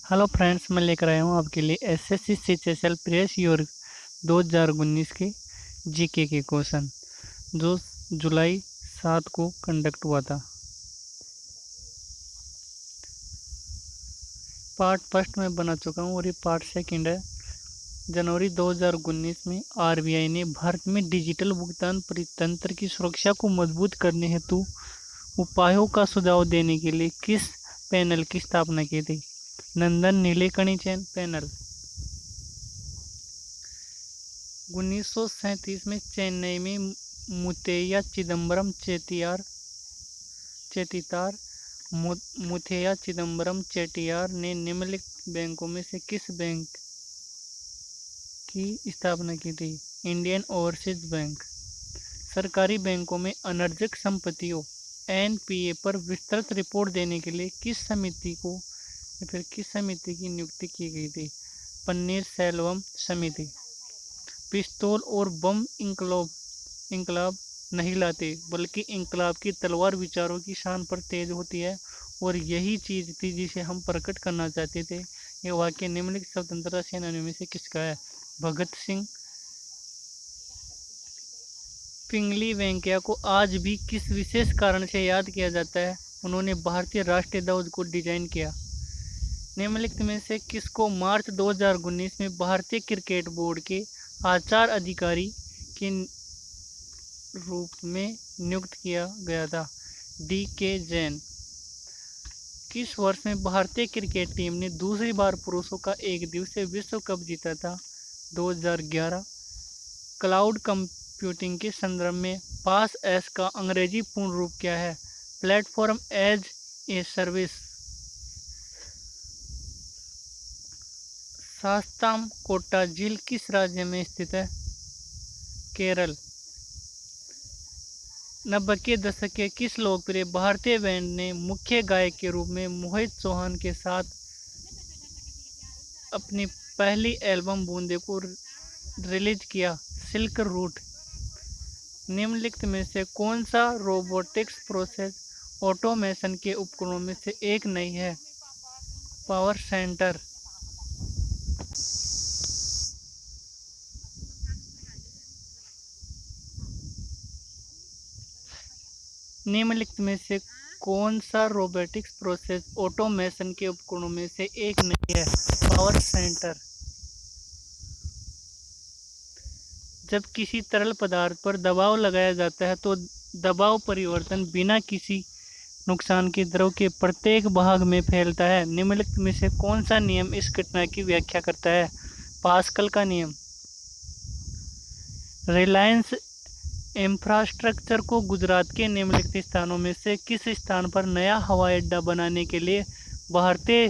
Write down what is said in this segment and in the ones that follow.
Hello friends, मैं लेकर आया हूँ आपके लिए एसएससी सीएचएसएल प्रेस ईयर 2019 के जीके के क्वेश्चन जो जुलाई 7 को कंडक्ट हुआ था। पार्ट फर्स्ट में बना चुका हूँ और ये पार्ट सेकंड है। जनवरी 2019 में आरबीआई ने भारत में डिजिटल भुगतान परितंत्र की सुरक्षा को मजबूत करने हेतु उपायों का सुझाव देने के लिए किस पैनल की स्थापना की थी? नंदन नीलेकणी पैनल। 1937 में चेन्नई में मुथैया चिदम्बरम चेट्टियार मुथैया चिदम्बरम चेट्टियार ने निम्नलिखित बैंकों में से किस बैंक की स्थापना की थी? Indian overseas bank. सरकारी बैंकों में अनर्जित संपत्तियों एनपीए पर विस्तृत रिपोर्ट देने के लिए किस समिति की नियुक्ति की गई थी? पन्नीर सेल्वम समिति। पिस्तौल और बम इंकलाब नहीं लाते, बल्कि इंकलाब की तलवार विचारों की शान पर तेज होती है, और यही चीज थी जिसे हम प्रकट करना चाहते थे। यह वाक्य निम्नलिखित स्वतंत्रता सेनानियों में से किसका है? भगत सिंह। पिंगली वेंकैया को आज भी किस विशेष कारण से याद किया जाता है? उन्होंने भारतीय राष्ट्रीय ध्वज को डिजाइन किया। निम्नलिखित में से किसको मार्च 2019 में भारतीय क्रिकेट बोर्ड के आचार अधिकारी के रूप में नियुक्त किया गया था? डी.के. जैन। किस वर्ष में भारतीय क्रिकेट टीम ने दूसरी बार पुरुषों का एक दिवसीय विश्व कप जीता था? 2011। क्लाउड कंप्यूटिंग के संदर्भ में पास एस का अंग्रेजी पूर्ण रूप क्या है? Platform as a service. Sasthamkotta झील किस राज्य में स्थित है? केरल। 90 के दशक के किस लोकप्रिय भारतीय बैंड ने मुख्य गायक के रूप में मोहित चौहान के साथ अपनी पहली एल्बम बूंदे को रिलीज किया? Silk route. निम्नलिखित में से कौन सा रोबोटिक्स प्रोसेस ऑटोमेशन के उपकरणों में से एक नहीं है? Power centre. निम्नलिखित में से कौन सा रोबोटिक्स प्रोसेस ऑटोमेशन के उपकरणों में से एक नहीं है? Power centre. जब किसी तरल पदार्थ पर दबाव लगाया जाता है तो दबाव परिवर्तन बिना किसी नुकसान के द्रव के प्रत्येक भाग में फैलता है। निम्नलिखित में से कौन सा नियम इस घटना की व्याख्या करता है? पास्कल का नियम। रिलायंस इंफ्रास्ट्रक्चर को गुजरात के निम्नलिखित स्थानों में से किस स्थान पर नया हवाई अड्डा बनाने के लिए भारतीय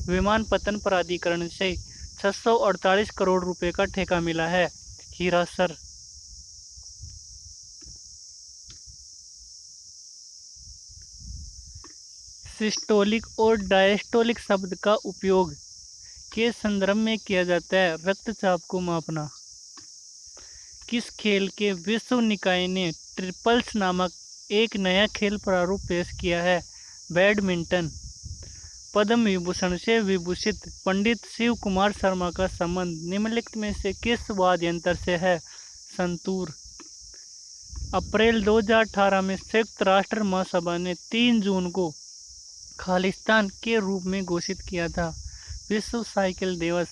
विमानपत्तन प्राधिकरण से 648 करोड़ रुपए का ठेका मिला है? हिरासर। सिस्टोलिक और डायस्टोलिक शब्द का उपयोग के संदर्भ में किया जाता है? रक्तचाप को मापना। किस खेल के विश्व निकाय ने ट्रिपल्स नामक एक नया खेल प्रारूप पेश किया है? बैडमिंटन। पद्म विभूषण से विभूषित पंडित शिव कुमार शर्मा का संबंध निम्नलिखित में से किस वाद्य यंत्र से है? संतूर। अप्रैल 2018 में संयुक्त राष्ट्र महासभा ने 3 जून को खालिस्तान के रूप में घोषित किया था। विश्व साइकिल दिवस।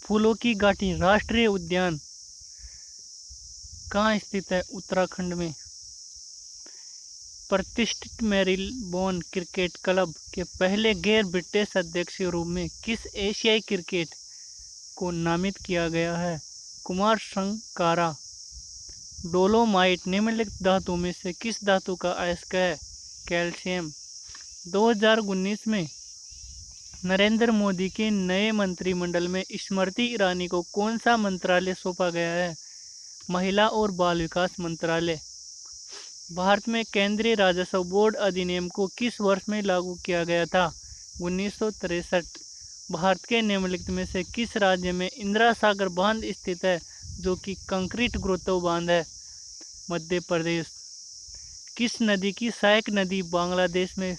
फूलों की घाटी राष्ट्रीय उद्यान कहाँ स्थित है? उत्तराखंड में। प्रतिष्ठित मेरीलबोन क्रिकेट क्लब के पहले गैर ब्रिटिश अध्यक्ष के रूप में किस एशियाई क्रिकेट को नामित किया गया है? कुमार संगकारा। डोलोमाइट निम्नलिखित धातु में से किस धातु का अयस्क है? कैल्शियम। 2019 में नरेंद्र मोदी के नए मंत्रिमंडल में स्मृति ईरानी को कौन सा मंत्रालय सौंपा गया है? महिला और बाल विकास मंत्रालय। भारत में केंद्रीय राजस्व बोर्ड अधिनियम को किस वर्ष में लागू किया गया था? 1963। भारत के निम्नलिखित में से किस राज्य में इंदिरा सागर बांध स्थित है, जो कि कंक्रीट गुरुत्व बांध है? मध्य प्रदेश। किस नदी की सहायक नदी बांग्लादेश में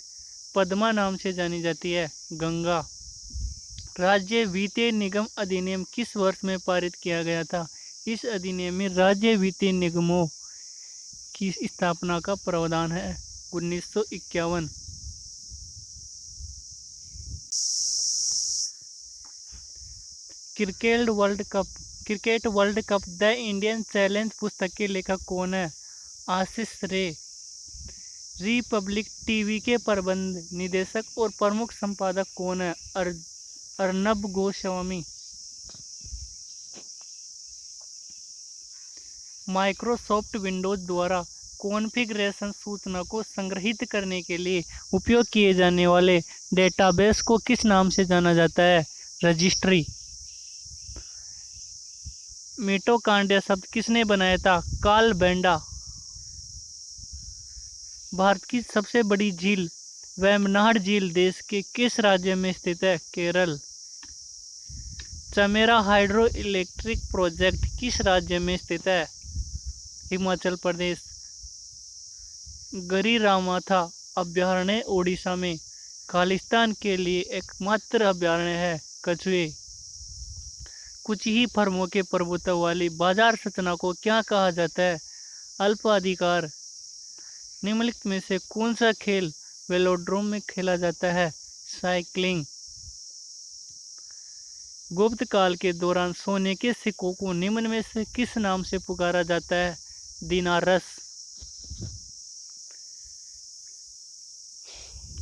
पद्मा नाम से जानी जाती है? गंगा। राज्य वित्तीय निगम अधिनियम किस वर्ष में पारित किया गया था? इस अधिनियम में राज्य वित्तीय निगमों की स्थापना का प्रावधान है। 1951। Cricket world cup the Indian challenge पुस्तक के लेखक कौन है? आशीष रे। रिपब्लिक टीवी के प्रबंध निदेशक और प्रमुख संपादक कौन है? अर्नब गोस्वामी। माइक्रोसॉफ्ट विंडोज द्वारा कॉन्फ़िगरेशन सूचना को संग्रहित करने के लिए उपयोग किए जाने वाले डेटाबेस को किस नाम से जाना जाता है? रजिस्ट्री। मिटोकॉन्ड्रिया शब्द किसने बनाया था? Karl Benda. भारत की सबसे बड़ी झील वेम्बनाड झील देश के किस राज्य में स्थित है? Kerala. Chamera hydro electric project किस राज्य में स्थित है? हिमाचल प्रदेश। गिरिरामाथा अभयारण्य ओडिशा में खालिस्तान के लिए एकमात्र अभयारण्य है। कछुए। कुछ ही फर्मों के प्रभुत्व वाली बाजार संरचना को क्या कहा जाता है? अल्पाधिकार। निम्नलिखित में से कौन सा खेल वेलोड्रोम में खेला जाता है? साइकिलिंग। गुप्त काल के दौरान सोने के सिक्कों को निम्न में से किस नाम से पुकारा जाता है? दिनारस।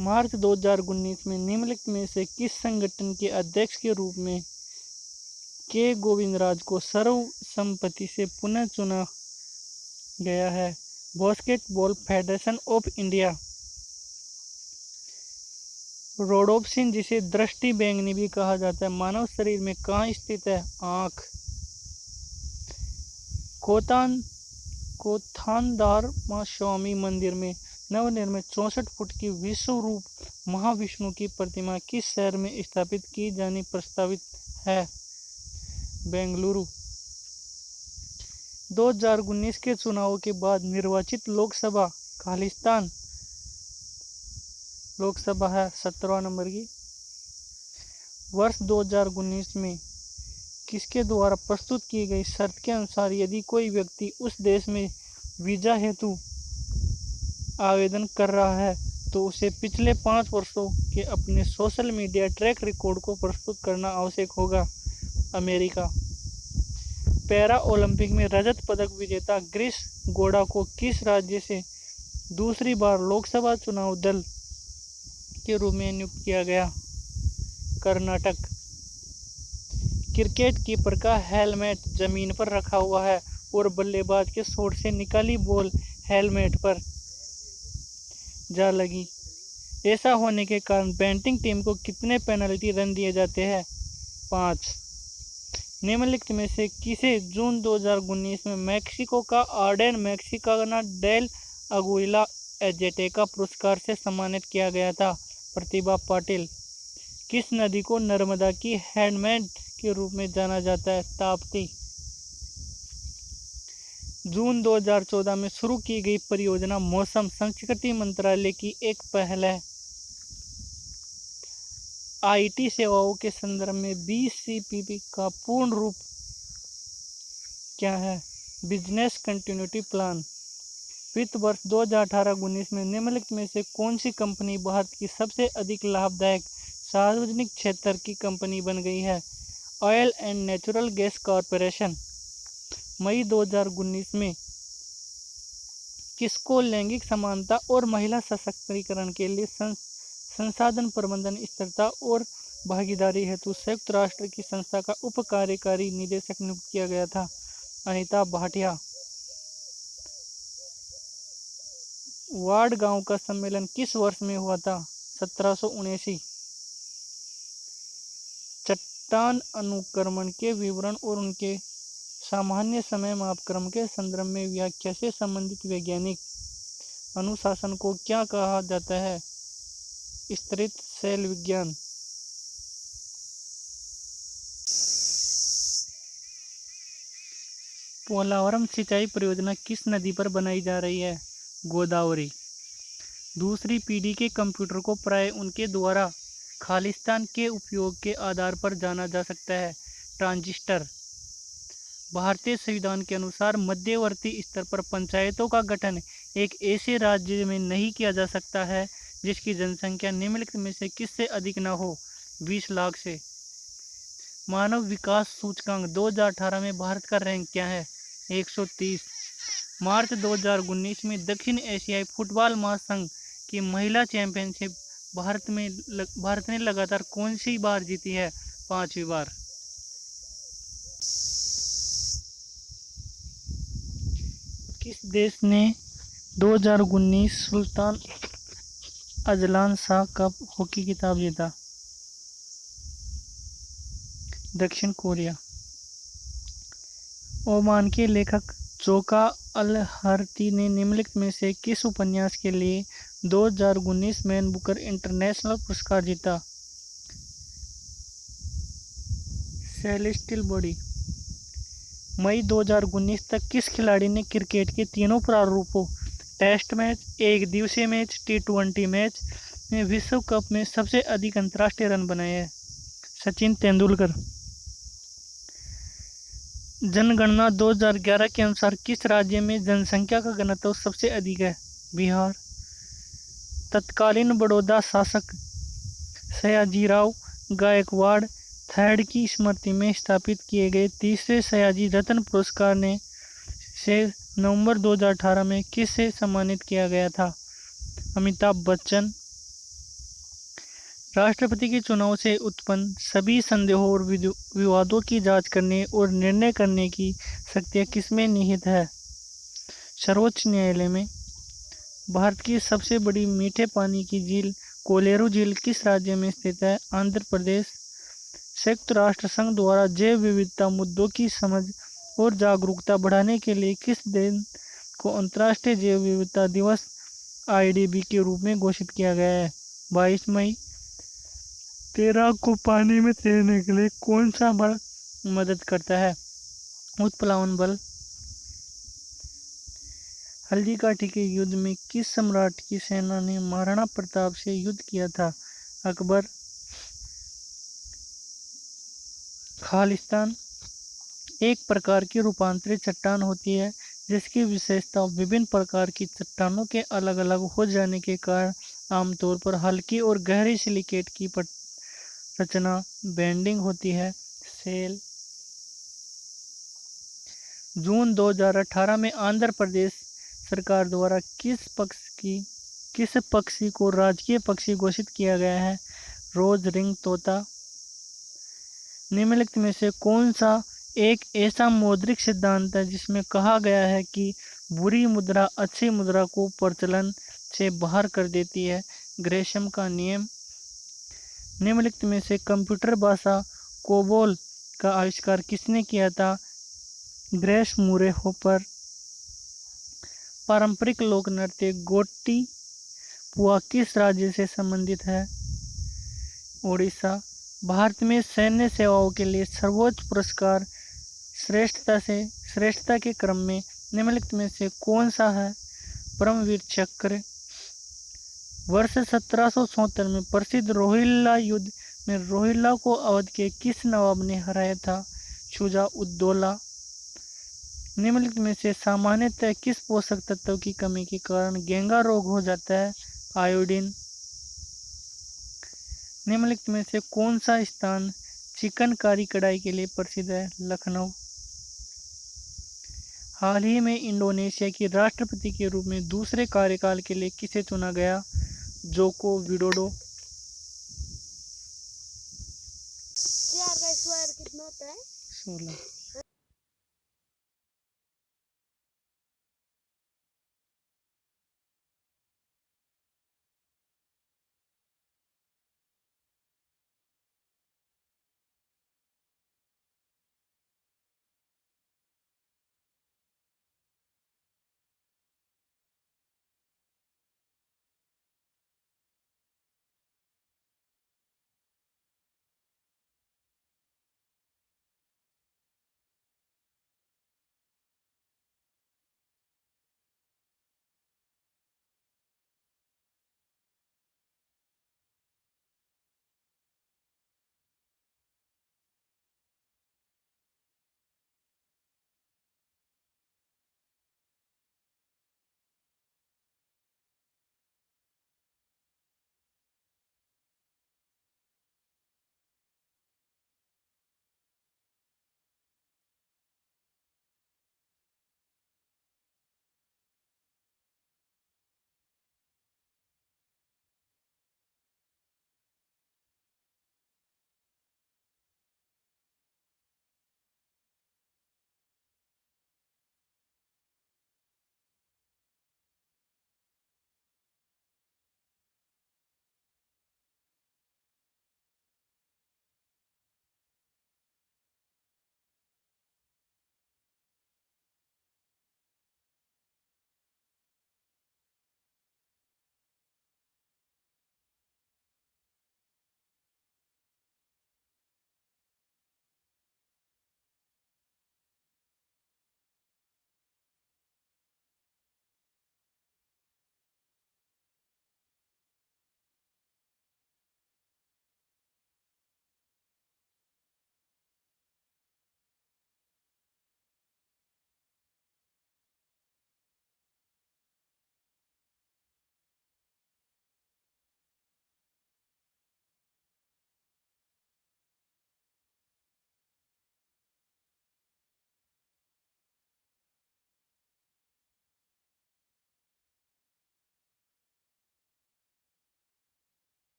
मार्च 2019 में निम्नलिखित में से किस संगठन के अध्यक्ष के रूप में के गोविंदराज को सर्वसम्मति से पुनः चुना गया है? Basketball federation of India. Rhodopsin, जिसे दृष्टि बैंगनी भी कहा जाता है, मानव शरीर में कहाँ स्थित है? आँख। कोथानदार मां स्वामी मंदिर में नवनिर्मित 64 फुट की विश्व रूप महाविष्णु की प्रतिमा किस शहर में स्थापित की जानी प्रस्तावित है? बेंगलुरु। 2019 के चुनाव के बाद निर्वाचित लोकसभा खालिस्तान लोकसभा है 17वां नंबर की। वर्ष 2019 में किसके द्वारा प्रस्तुत की गई शर्त के अनुसार यदि कोई व्यक्ति उस देश में वीजा हेतु आवेदन कर रहा है तो उसे पिछले 5 वर्षों के अपने सोशल मीडिया ट्रैक रिकॉर्ड को प्रस्तुत करना आवश्यक होगा? अमेरिका। पैरा ओलंपिक में रजत पदक विजेता ग्रीस गोडा को किस राज्य से दूसरी बार लोकसभा चुनाव दल के रूप में नियुक्त किया गया? कर्नाटक। क्रिकेट कीपर का हेलमेट जमीन पर रखा हुआ है और बल्लेबाज के शॉट से निकाली बॉल हेलमेट पर जा लगी। ऐसा होने के कारण बैटिंग टीम को कितने पेनल्टी रन दिए जाते हैं? 5। निम्नलिखित में से किसे जून 2019 में मैक्सिको का आर्डेन मैक्सिकाना डेल अगुइला एजेटेका पुरस्कार से सम्मानित किया गया था? प्रतिभा पाटिल। किस नदी को नर्मदा की हैंडमेड के रूप में जाना जाता है? ताप्ती। जून 2014 में शुरू की गई परियोजना मौसम संस्कृति मंत्रालय की एक पहल है। आईटी सेवाओं के संदर्भ में बीसीपीपी का पूर्ण रूप क्या है? Business continuity plan. वित्त वर्ष 2018-19 में निम्नलिखित में से कौन सी कंपनी भारत की सबसे अधिक लाभदायक सार्वजनिक क्षेत्र की कंपनी बन गई है? Oil and natural gas corporation. मई 2019 में किसको लैंगिक समानता और महिला सशक्तिकरण के लिए संसाधन प्रबंधन स्थिरता और भागीदारी हेतु संयुक्त राष्ट्र की संस्था का उप कार्यकारी निदेशक नियुक्त किया गया था? अनीता भाटिया। वार्ड गांव का सम्मेलन किस वर्ष में हुआ था? 1779। चट्टान अनुक्रमण के विवरण और उनके सामान्य समय मापक्रम के संदर्भ में व्याख्या से संबंधित वैज्ञानिक अनुशासन को क्या कहा जाता है? स्तरित सेल विज्ञान। पोलावरम सिंचाई परियोजना किस नदी पर बनाई जा रही है? गोदावरी। दूसरी पीढ़ी के कंप्यूटर को प्राय उनके द्वारा खालिस्तान के उपयोग के आधार पर जाना जा सकता है। ट्रांजिस्टर। भारतीय संविधान के अनुसार मध्यवर्ती स्तर पर पंचायतों का गठन एक ऐसे राज्य में नहीं किया जा सकता है जिसकी जनसंख्या निम्नलिखित में से किससे अधिक न हो। 20 लाख से। मानव विकास सूचकांक 2018 में भारत का रैंक क्या है? 130। मार्च 2019 में दक्षिण एशियाई फुटबॉल महासंघ की महिला चैंपियनशिप भारत ने लगातार कौन सी बार जीती है? 5वीं बार। किस देश ने 2019 Sultan Azlan Shah cup hockey खिताब जीता? दक्षिण कोरिया। ओमान के लेखक जोका अल हरती ने निम्नलिखित में से किस उपन्यास के लिए 2019 मैन बुकर इंटरनेशनल पुरस्कार जीता? Celestial body. मई 2019 तक किस खिलाड़ी ने क्रिकेट के तीनों प्रारूपों टेस्ट मैच, एक दिवसीय मैच, टी20 मैच में विश्व कप में सबसे अधिक अंतर्राष्ट्रीय रन बनाए हैं? सचिन तेंदुलकर। जनगणना 2011 के अनुसार किस राज्य में जनसंख्या का घनत्व सबसे अधिक है? बिहार। तत्कालीन बड़ौदा शासक सयाजीराव गायकवाड़ थर्ड की स्मृति में स्थापित किए गए तीसरे सयाजी रत्न पुरस्कार से नवंबर 2018 में किससे सम्मानित किया गया था? अमिताभ बच्चन। राष्ट्रपति के चुनाव से उत्पन्न सभी संदेहों और विवादों की जांच करने और निर्णय करने की शक्तियां किसमें निहित है? सर्वोच्च न्यायालय में। भारत की सबसे बड़ी मीठे पानी की झील कोलेरू झील किस राज्य में स्थित है? आंध्र प्रदेश। संयुक्त राष्ट्र संघ द्वारा जैव विविधता मुद्दों की समझ और जागरूकता बढ़ाने के लिए किस दिन को अंतर्राष्ट्रीय जैव विविधता दिवस आईडीबी के रूप में घोषित किया गया है? 22 मई। तैराक को पानी में तैरने के लिए कौन सा बल मदद करता है? उत्प्लावन बल। हल्दी घाटी के युद्ध में किस सम्राट की सेना ने महाराणा प्रताप से युद्ध किया था? अकबर। खालिस्तान एक प्रकार की रूपांतरित चट्टान होती है जिसकी विशेषता विभिन्न प्रकार की चट्टानों के अलग अलग हो जाने के कारण आमतौर पर हल्की और गहरी सिलिकेट की रचना बेंडिंग होती है। सेल। जून 2018 में आंध्र प्रदेश सरकार द्वारा किस पक्षी को राजकीय पक्षी घोषित किया गया है? रोज रिंग तोता। निम्नलिखित में से कौन सा एक ऐसा मौद्रिक सिद्धांत है जिसमें कहा गया है कि बुरी मुद्रा अच्छी मुद्रा को प्रचलन से बाहर कर देती है? ग्रेशम का नियम। निम्नलिखित में से कंप्यूटर भाषा कोबोल का आविष्कार किसने किया था? ग्रेस मूरे होपर। पारंपरिक लोक नृत्य गोटी पुआ किस राज्य से संबंधित है? ओडिशा। भारत में सैन्य सेवाओं के लिए सर्वोच्च पुरस्कार श्रेष्ठता के क्रम में निम्नलिखित में से कौन सा है? परमवीर चक्र। वर्ष 1774 में प्रसिद्ध रोहिल्ला युद्ध में रोहिल्ला को अवध के किस नवाब ने हराया था? शुजा उद्दौला। निम्नलिखित में से सामान्यतः किस पोषक तत्व की कमी के कारण घेंघा रोग हो जाता है? आयोडीन। निम्नलिखित में से कौन सा स्थान चिकनकारी कढ़ाई के लिए प्रसिद्ध है? लखनऊ। हाल ही में इंडोनेशिया की राष्ट्रपति के रूप में दूसरे कार्यकाल के लिए किसे चुना गया? Joko Widodo. कितना होता है? 16।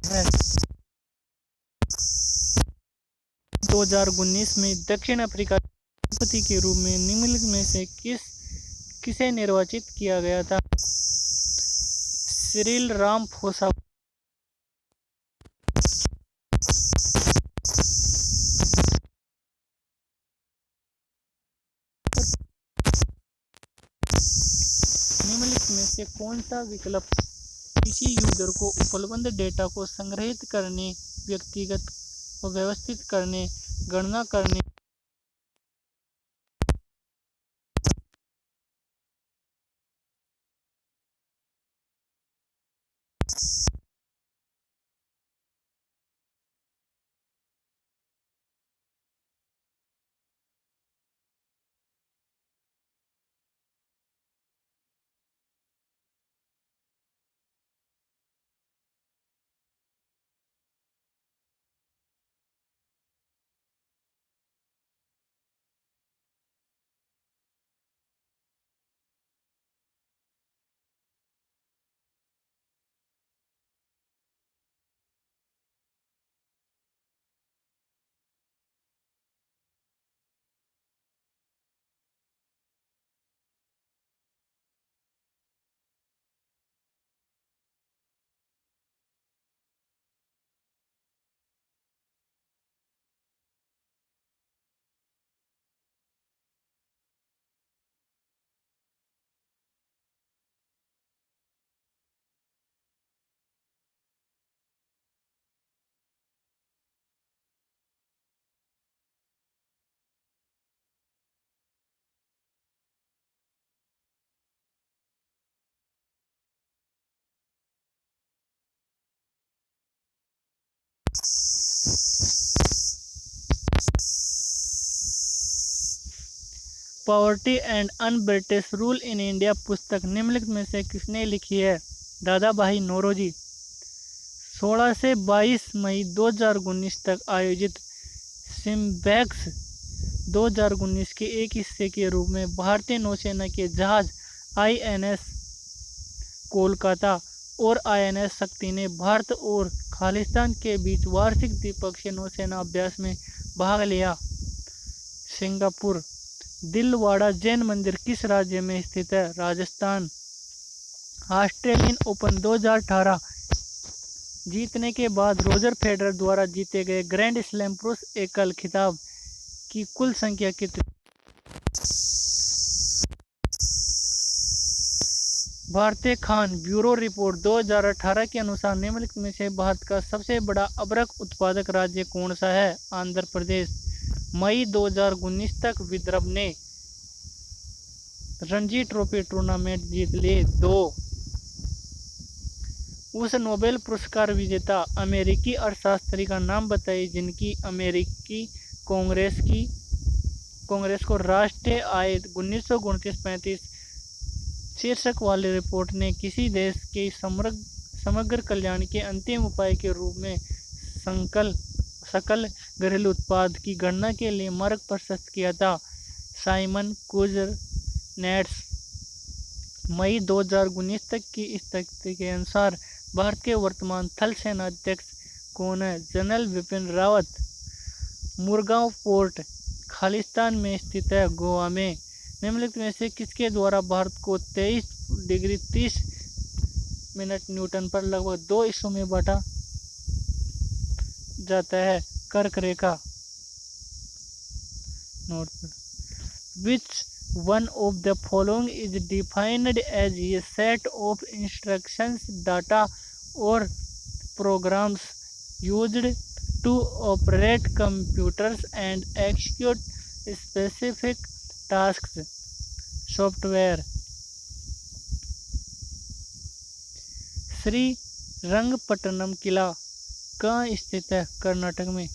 है। 2019 में दक्षिण अफ्रीका के राष्ट्रपति के रूप में निम्नलिखित में से किसे निर्वाचित किया गया था? Cyril Ramaphosa. निम्नलिखित में से कौन सा विकल्प किसी यूजर को उपलब्ध डेटा को संग्रहित करने, व्यक्तिगत व व्यवस्थित करने, गणना करने poverty and un-British rule in India पुस्तक निम्नलिखित में से किसने लिखी है? दादा भाई नौरोजी। 16 से 22 मई 2019 तक आयोजित सिम्बैक्स 2019 के एक हिस्से के रूप में भारतीय नौसेना के जहाज आईएनएस कोलकाता और आईएनएस शक्ति ने भारत और खालिस्तान के बीच वार्षिक द्विपक्षीय नौसेना अभ्यास में भाग लिया। सिंगापुर। दिलवाड़ा जैन मंदिर किस राज्य में स्थित है? राजस्थान। ऑस्ट्रेलियन ओपन 2018 जीतने के बाद रोजर फेडरर द्वारा जीते गए ग्रैंड स्लैम पुरुष एकल खिताब की कुल संख्या कितनी? भारतीय खान ब्यूरो रिपोर्ट 2018 के अनुसार निम्नलिखित में से भारत का सबसे बड़ा अबरख उत्पादक राज्य कौन सा है? आंध्र प्रदेश। मई 2019 तक विदर्भ ने रणजी ट्रॉफी टूर्नामेंट जीत लिए 2। उस नोबेल पुरस्कार विजेता अमेरिकी अर्थशास्त्री का नाम बताइए जिनकी अमेरिकी कांग्रेस को राष्ट्रीय आय 1929-35 शीर्षक वाली रिपोर्ट ने किसी देश के समग्र कल्याण के अंतिम उपाय के रूप में सकल घरेलू उत्पाद की गणना के लिए मार्ग प्रशस्त किया था? Simon Kuznets. मई 2019 तक की स्थिति के अनुसार भारत के वर्तमान थल सेना अध्यक्ष कौन है? जनरल बिपिन रावत। मुरगांव पोर्ट खालिस्तान में स्थित है, गोवा में। निम्नलिखित में से किसके द्वारा भारत को 23 डिग्री 30 मिनट न्यूटन पर लगभग 2 हिस्सों में बांटा जाता है? कर्क रेखा। Note Which one of the following is defined as a set of instructions, data, or programs used to operate computers and execute specific tasks? Software. Shri Rangapattanam किला कहाँ स्थित है? कर्नाटक में।